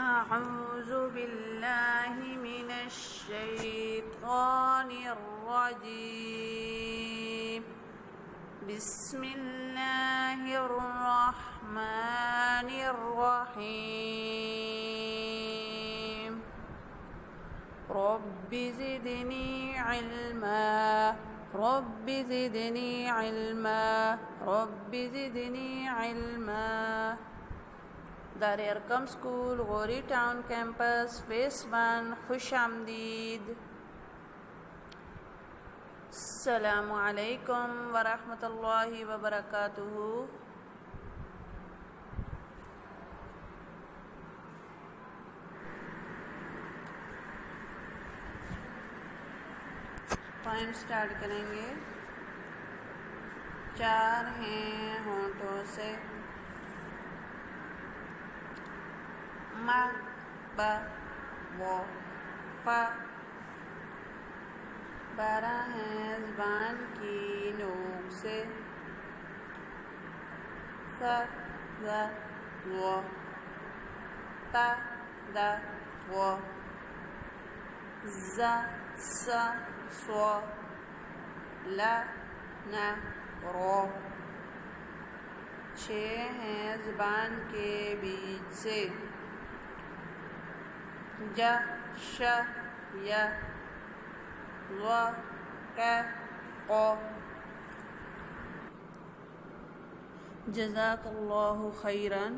أعوذ بالله من الشيطان الرجيم بسم الله الرحمن الرحيم رب زدني علما رب زدني علما رب زدني علما Dar-e-Arqam school Gauri town campus phase 1 खुश आमदीद। अस्सलामु अलैकुम वरहमतुल्लाहि वबरकातुहू। पोएम स्टार्ट करेंगे। 4 हैं होंठों से मा बा वो फा। 12 हैं ज़बान की नोक से सा ज़ा वो ता दा वो ज़ा सा सो ला ना रो। 6 हैं ज़बान के बीच से ज श य व क क़। जज़ाकल्लाहु खैरन।